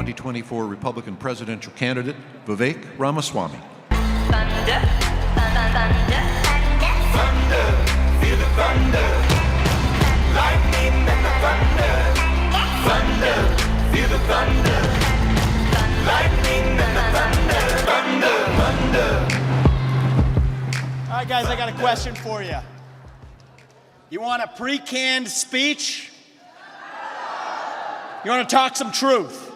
2024 Republican presidential candidate, Vivek Ramaswamy. Thunder, thunder, thunder, feel the thunder, lightning and the thunder, thunder, feel the thunder, lightning and the thunder, thunder. All right, guys, I got a question for you. You want a pre-canned speech? You want to talk some truth?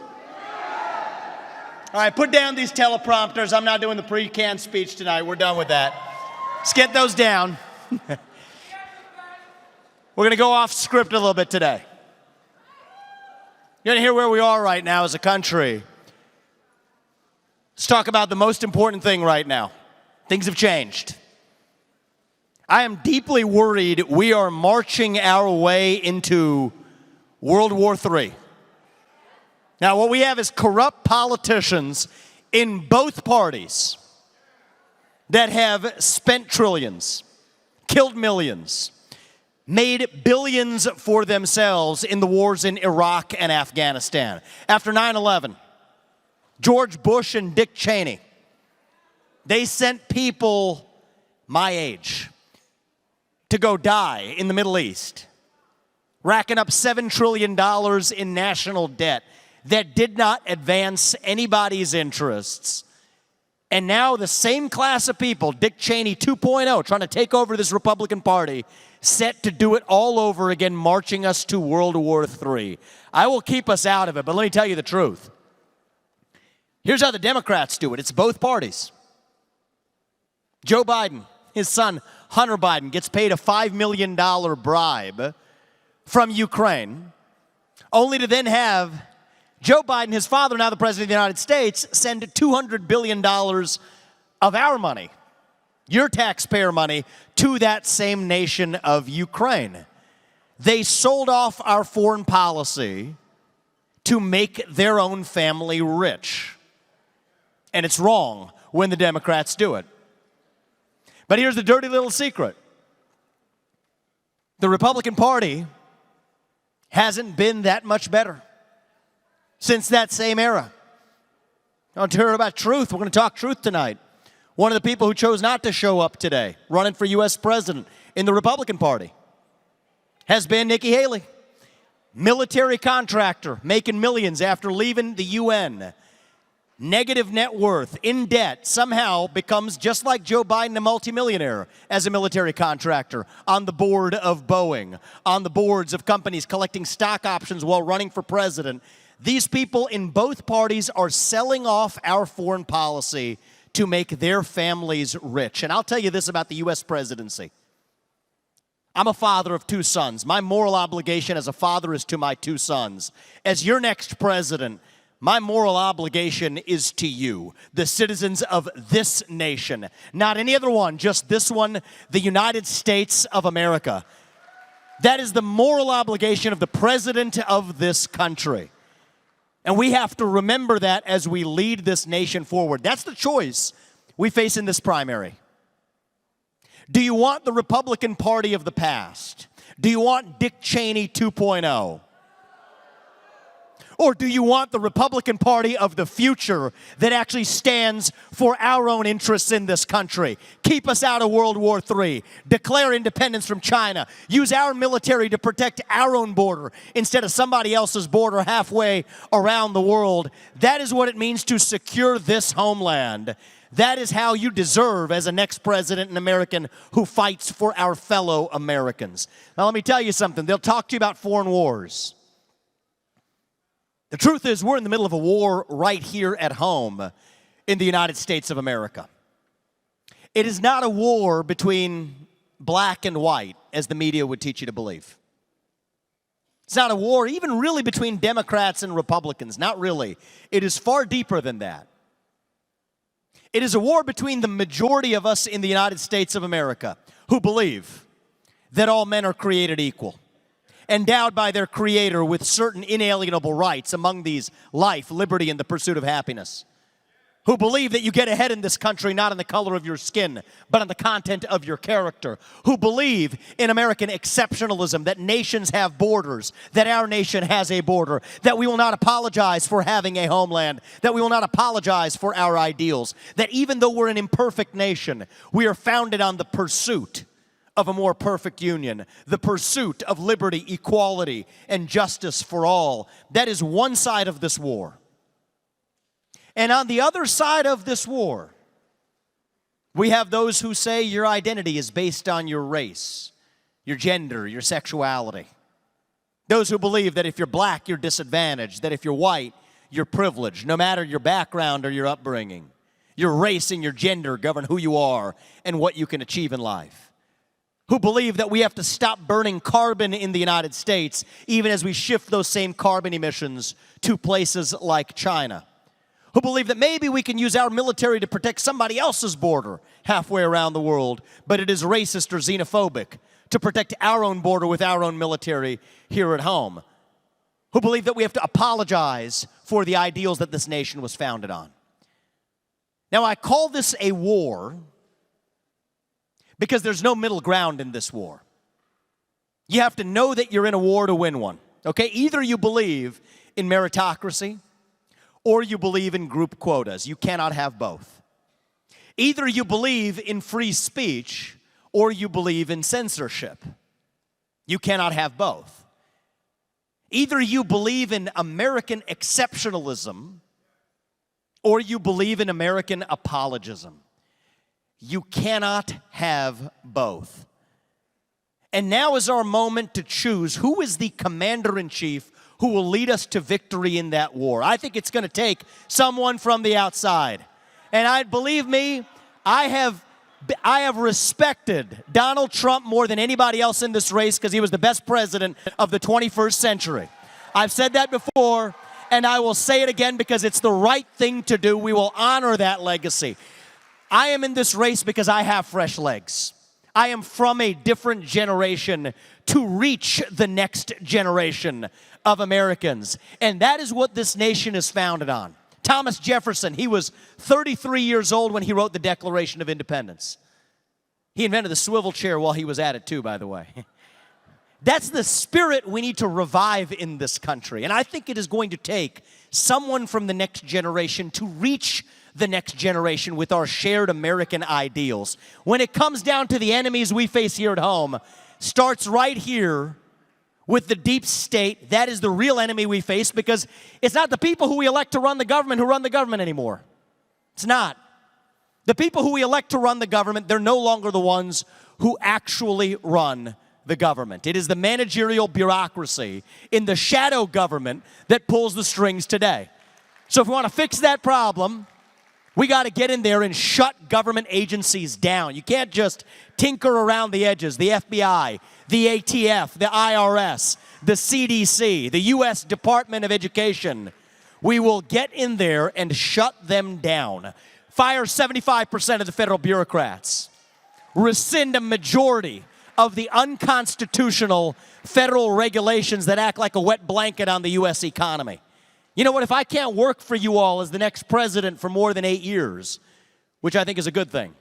All right, put down these teleprompters. I'm not doing the pre-canned speech tonight. We're done with that. Let's get those down. We're going to go off script a little bit today. You're going to hear where we are right now as a country. Let's talk about the most important thing right now. Things have changed. I am deeply worried we are marching our way into World War III. Now, what we have is corrupt politicians in both parties that have spent trillions, killed millions, made billions for themselves in the wars in Iraq and Afghanistan. After 9/11, George Bush and Dick Cheney, they sent people my age to go die in the Middle East, racking up $7 trillion in national debt that did not advance anybody's interests. And now the same class of people, Dick Cheney 2.0, trying to take over this Republican Party, set to do it all over again, marching us to World War III. I will keep us out of it, but let me tell you the truth. Here's how the Democrats do it. It's both parties. Joe Biden, his son Hunter Biden, gets paid a $5 million bribe from Ukraine, only to then have Joe Biden, his father, now the President of the United States, send $200 billion of our money, your taxpayer money, to that same nation of Ukraine. They sold off our foreign policy to make their own family rich. And it's wrong when the Democrats do it. But here's the dirty little secret. The Republican Party hasn't been that much better since that same era. I want to hear about truth. We're going to talk truth tonight. One of the people who chose not to show up today, running for U.S. president in the Republican Party, has been Nikki Haley. Military contractor, making millions after leaving the UN. Negative net worth, in debt, somehow becomes, just like Joe Biden, a multimillionaire as a military contractor, on the board of Boeing, on the boards of companies collecting stock options while running for president. These people in both parties are selling off our foreign policy to make their families rich. And I'll tell you this about the U.S. presidency. I'm a father of two sons. My moral obligation as a father is to my two sons. As your next president, my moral obligation is to you, the citizens of this nation. Not any other one, just this one, the United States of America. That is the moral obligation of the president of this country. And we have to remember that as we lead this nation forward. That's the choice we face in this primary. Do you want the Republican Party of the past? Do you want Dick Cheney 2.0? Or do you want the Republican Party of the future that actually stands for our own interests in this country? Keep us out of World War III. Declare independence from China. Use our military to protect our own border instead of somebody else's border halfway around the world. That is what it means to secure this homeland. That is how you deserve as a next president, an American who fights for our fellow Americans. Now let me tell you something. They'll talk to you about foreign wars. The truth is, we're in the middle of a war right here at home in the United States of America. It is not a war between black and white, as the media would teach you to believe. It's not a war even really between Democrats and Republicans. Not really. It is far deeper than that. It is a war between the majority of us in the United States of America who believe that all men are created equal, endowed by their Creator with certain inalienable rights, among these life, liberty, and the pursuit of happiness. who believe that you get ahead in this country not on the color of your skin, but on the content of your character, who believe in American exceptionalism, that nations have borders, that our nation has a border, that we will not apologize for having a homeland, that we will not apologize for our ideals, that even though we're an imperfect nation, we are founded on the pursuit of a more perfect union, the pursuit of liberty, equality, and justice for all. That is one side of this war. And on the other side of this war, we have those who say your identity is based on your race, your gender, your sexuality. Those who believe that if you're black, you're disadvantaged, that if you're white, you're privileged, no matter your background or your upbringing. Your race and your gender govern who you are and what you can achieve in life. Who believe that we have to stop burning carbon in the United States, even as we shift those same carbon emissions to places like China. Who believe that maybe we can use our military to protect somebody else's border halfway around the world, but it is racist or xenophobic to protect our own border with our own military here at home. Who believe that we have to apologize for the ideals that this nation was founded on. Now, I call this a war because there's no middle ground in this war. You have to know that you're in a war to win one, okay? Either you believe in meritocracy, or you believe in group quotas. You cannot have both. Either you believe in free speech or you believe in censorship. You cannot have both. Either you believe in American exceptionalism or you believe in American apologism. You cannot have both. And now is our moment to choose who is the commander-in-chief who will lead us to victory in that war. I think it's going to take someone from the outside. And believe me, I have respected Donald Trump more than anybody else in this race because he was the best president of the 21st century. I've said that before, and I will say it again because it's the right thing to do. We will honor that legacy. I am in this race because I have fresh legs. I am from a different generation to reach the next generation of Americans. And that is what this nation is founded on. Thomas Jefferson, he was 33 years old when he wrote the Declaration of Independence. He invented the swivel chair while he was at it too, by the way. That's the spirit we need to revive in this country. And I think it is going to take someone from the next generation to reach the next generation with our shared American ideals. When it comes down to the enemies we face here at home, starts right here with the deep state. That is the real enemy we face because it's not the people who we elect to run the government who run the government anymore. It's not. The people who we elect to run the government, they're no longer the ones who actually run the government. It is the managerial bureaucracy in the shadow government that pulls the strings today. So if we want to fix that problem, we got to get in there and shut government agencies down. You can't just tinker around the edges. The FBI, the ATF, the IRS, the CDC, the U.S. Department of Education. We will get in there and shut them down. Fire 75% of the federal bureaucrats. Rescind a majority of the unconstitutional federal regulations that act like a wet blanket on the U.S. economy. You know what, if I can't work for you all as the next president for more than 8 years, which I think is a good thing,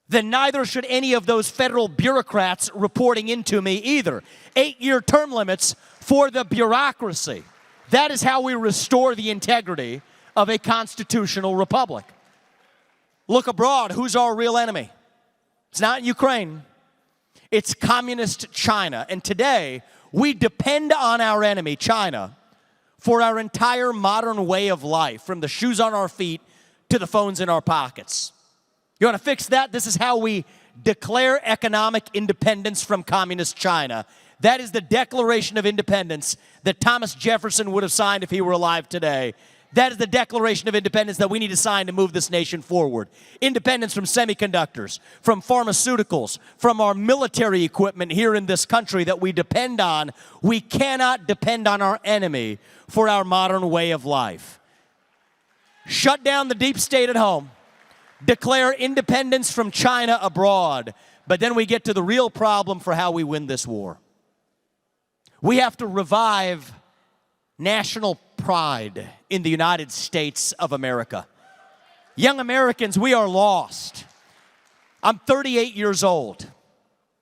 then neither should any of those federal bureaucrats reporting into me either. 8-year term limits for the bureaucracy. That is how we restore the integrity of a constitutional republic. Look abroad, who's our real enemy? It's not Ukraine. It's communist China. And today, we depend on our enemy, China, for our entire modern way of life, from the shoes on our feet to the phones in our pockets. You want to fix that? This is how we declare economic independence from communist China. That is the Declaration of Independence that Thomas Jefferson would have signed if he were alive today. That is the Declaration of Independence that we need to sign to move this nation forward. Independence from semiconductors, from pharmaceuticals, from our military equipment here in this country that we depend on. We cannot depend on our enemy for our modern way of life. Shut down the deep state at home. Declare independence from China abroad. But then we get to the real problem for how we win this war. We have to revive national pride in the United States of America. Young Americans, we are lost. I'm 38 years old.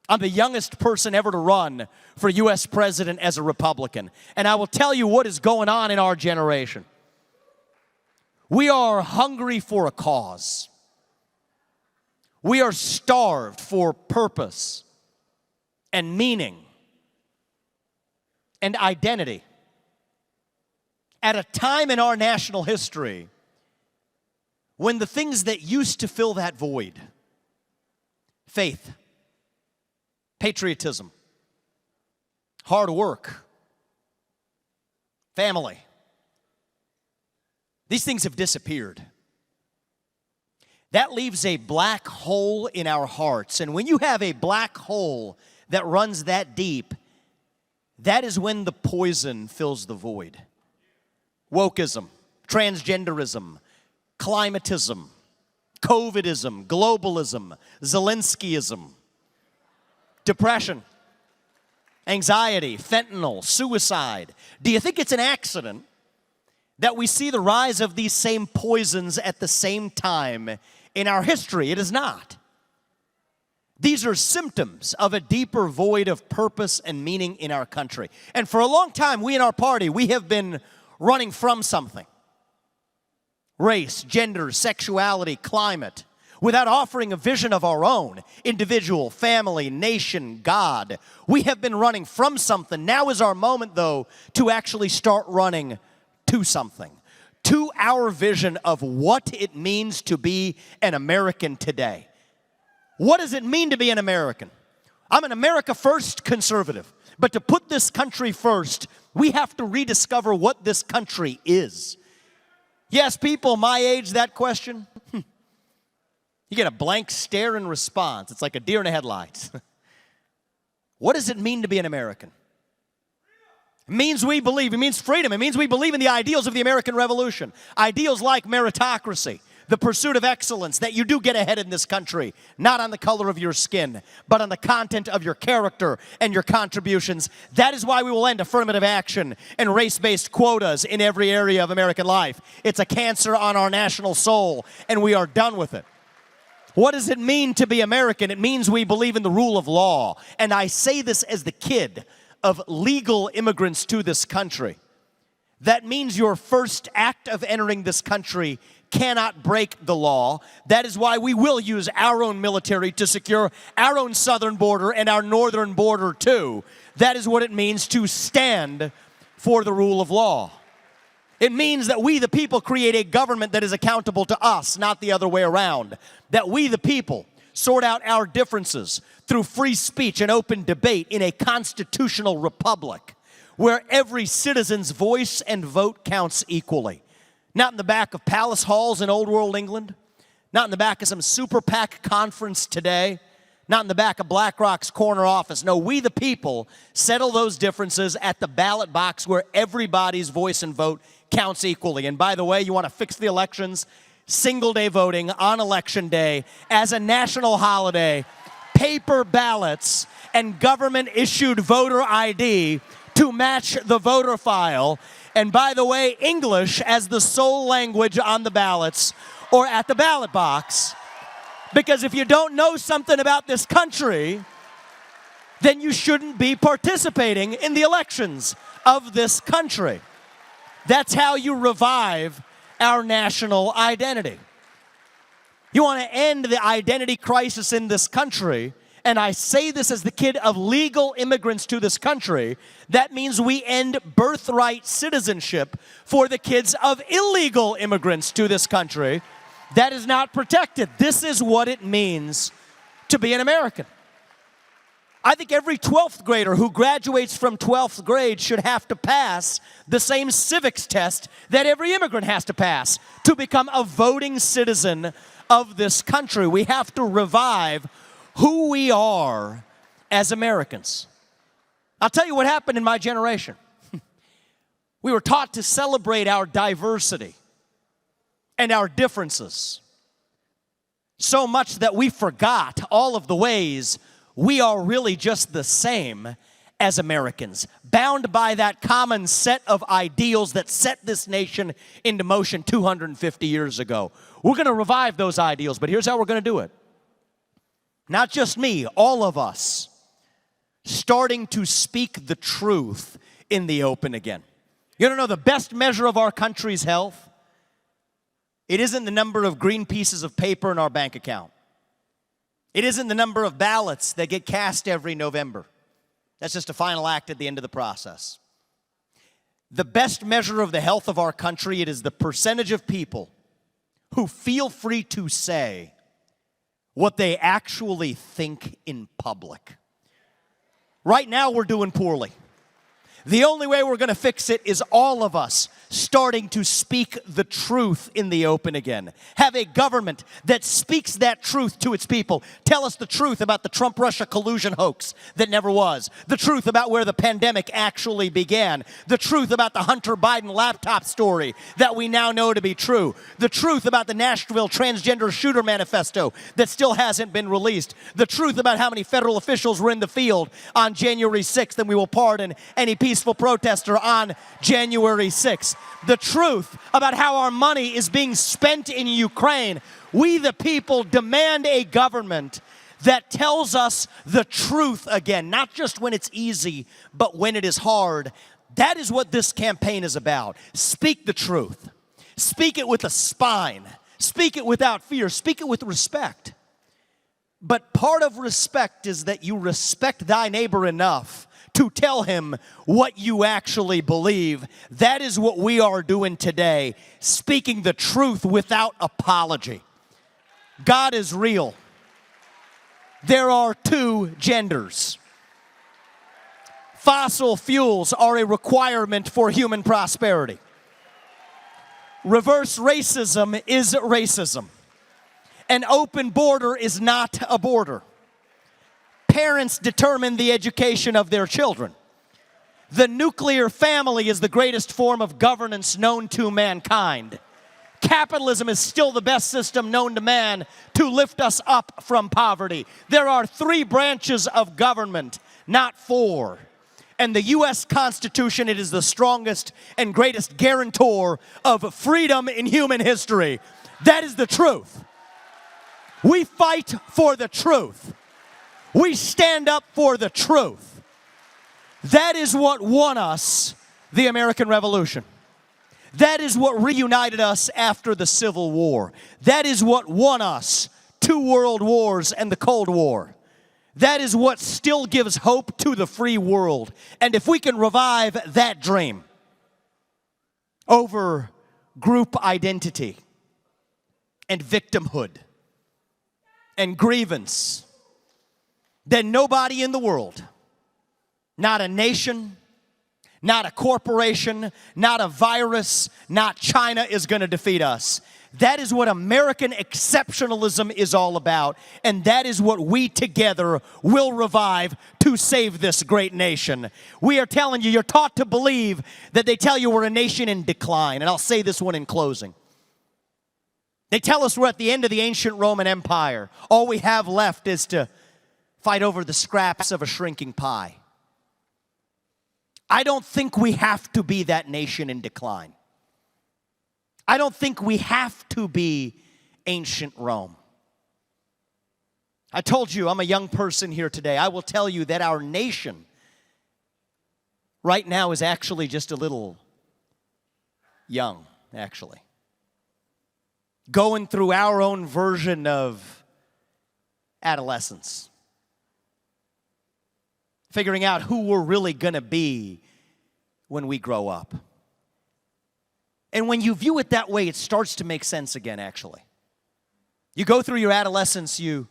I'm the youngest person ever to run for U.S. president as a Republican. And I will tell you what is going on in our generation. We are hungry for a cause. We are starved for purpose and meaning and identity. At a time in our national history when the things that used to fill that void, faith, patriotism, hard work, family, these things have disappeared. That leaves a black hole in our hearts. And when you have a black hole that runs that deep, that is when the poison fills the void. Wokeism, transgenderism, climatism, COVIDism, globalism, Zelenskyism, depression, anxiety, fentanyl, suicide. Do you think it's an accident that we see the rise of these same poisons at the same time in our history? It is not. These are symptoms of a deeper void of purpose and meaning in our country. And for a long time, we in our party, we have been running from something. Race, gender, sexuality, climate, without offering a vision of our own, individual, family, nation, God. We have been running from something. Now is our moment, though, to actually start running to something, to our vision of what it means to be an American today. What does it mean to be an American? I'm an America First conservative, but to put this country first, we have to rediscover what this country is. Yes, people my age, that question, you get a blank stare in response. It's like a deer in the headlights. What does it mean to be an American? It means we believe. It means freedom. It means we believe in the ideals of the American Revolution. Ideals like meritocracy, the pursuit of excellence, that you do get ahead in this country, not on the color of your skin, but on the content of your character and your contributions. That is why we will end affirmative action and race-based quotas in every area of American life. It's a cancer on our national soul, and we are done with it. What does it mean to be American? It means we believe in the rule of law. And I say this as the kid of legal immigrants to this country. That means your first act of entering this country cannot break the law. That is why we will use our own military to secure our own southern border and our northern border too. That is what it means to stand for the rule of law. It means that we, the people, create a government that is accountable to us, not the other way around. That we, the people, sort out our differences through free speech and open debate in a constitutional republic where every citizen's voice and vote counts equally. Not in the back of palace halls in old world England, not in the back of some super PAC conference today, not in the back of BlackRock's corner office. No, we the people settle those differences at the ballot box where everybody's voice and vote counts equally. And by the way, you want to fix the elections? Single day voting on election day as a national holiday, paper ballots and government issued voter ID to match the voter file. And by the way, English as the sole language on the ballots or at the ballot box. Because if you don't know something about this country, then you shouldn't be participating in the elections of this country. That's how you revive our national identity. You want to end the identity crisis in this country, and I say this as the kid of legal immigrants to this country, that means we end birthright citizenship for the kids of illegal immigrants to this country. That is not protected. This is what it means to be an American. I think every 12th grader who graduates from 12th grade should have to pass the same civics test that every immigrant has to pass to become a voting citizen of this country. We have to revive who we are as Americans. I'll tell you what happened in my generation. We were taught to celebrate our diversity and our differences so much that we forgot all of the ways we are really just the same as Americans, bound by that common set of ideals that set this nation into motion 250 years ago. We're going to revive those ideals, but here's how we're going to do it. Not just me, all of us, starting to speak the truth in the open again. You don't know the best measure of our country's health? It isn't the number of green pieces of paper in our bank account. It isn't the number of ballots that get cast every November. That's just a final act at the end of the process. The best measure of the health of our country, it is the percentage of people who feel free to say what they actually think in public. Right now, we're doing poorly. The only way we're going to fix it is all of us starting to speak the truth in the open again. Have a government that speaks that truth to its people. Tell us the truth about the Trump-Russia collusion hoax that never was. The truth about where the pandemic actually began. The truth about the Hunter Biden laptop story that we now know to be true. The truth about the Nashville transgender shooter manifesto that still hasn't been released. The truth about how many federal officials were in the field on January 6th, and we will pardon any peaceful protester on January 6th. The truth about how our money is being spent in Ukraine. We, the people, demand a government that tells us the truth again, not just when it's easy, but when it is hard. That is what this campaign is about. Speak the truth. Speak it with a spine. Speak it without fear. Speak it with respect. But part of respect is that you respect thy neighbor enough to tell him what you actually believe. That is what we are doing today, speaking the truth without apology. God is real. There are two genders. Fossil fuels are a requirement for human prosperity. Reverse racism is racism. An open border is not a border. Parents determine the education of their children. The nuclear family is the greatest form of governance known to mankind. Capitalism is still the best system known to man to lift us up from poverty. There are 3 branches of government, not 4. And the U.S. Constitution, it is the strongest and greatest guarantor of freedom in human history. That is the truth. We fight for the truth. We stand up for the truth. That is what won us the American Revolution. That is what reunited us after the Civil War. That is what won us 2 world wars and the Cold War. That is what still gives hope to the free world. And if we can revive that dream over group identity and victimhood and grievance, then nobody in the world, not a nation, not a corporation, not a virus, not China is going to defeat us. That is what American exceptionalism is all about, and that is what we together will revive to save this great nation. We are telling you, you're taught to believe that they tell you we're a nation in decline, and I'll say this one in closing. They tell us we're at the end of the ancient Roman Empire. All we have left is to fight over the scraps of a shrinking pie. I don't think we have to be that nation in decline. I don't think we have to be ancient Rome. I told you I'm a young person here today. I will tell you that our nation right now is actually just a little young, actually. Going through our own version of adolescence. Figuring out who we're really going to be when we grow up. And when you view it that way, it starts to make sense again, actually. You go through your adolescence, you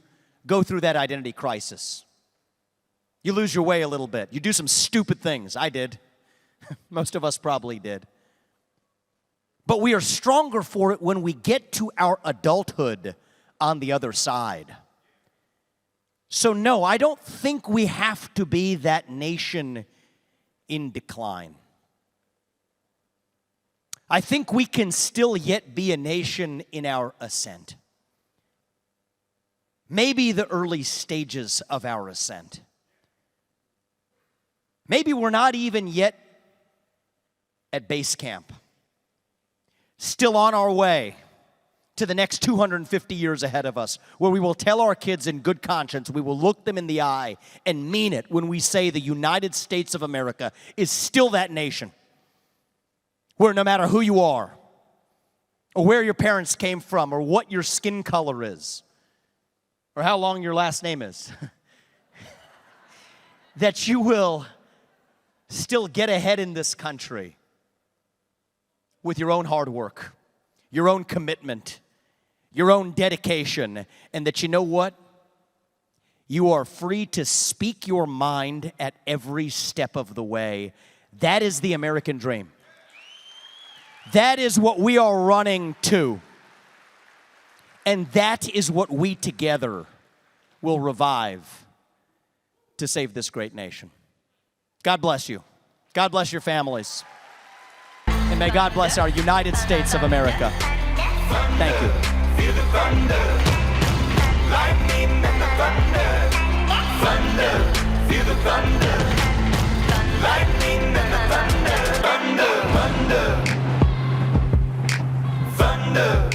go through that identity crisis. You lose your way a little bit. You do some stupid things. I did. Most of us probably did. But we are stronger for it when we get to our adulthood on the other side. So no, I don't think we have to be that nation in decline. I think we can still yet be a nation in our ascent. Maybe the early stages of our ascent. Maybe we're not even yet at base camp, still on our way to the next 250 years ahead of us, where we will tell our kids in good conscience, we will look them in the eye and mean it when we say the United States of America is still that nation where no matter who you are, or where your parents came from, or what your skin color is, or how long your last name is, that you will still get ahead in this country with your own hard work, your own commitment, your own dedication, and that you know what? You are free to speak your mind at every step of the way. That is the American dream. That is what we are running to. And that is what we together will revive to save this great nation. God bless you. God bless your families. And may God bless our United States of America. Thank you. Feel the thunder, lightning and the thunder, thunder, feel the thunder, lightning and the thunder, thunder, thunder, thunder.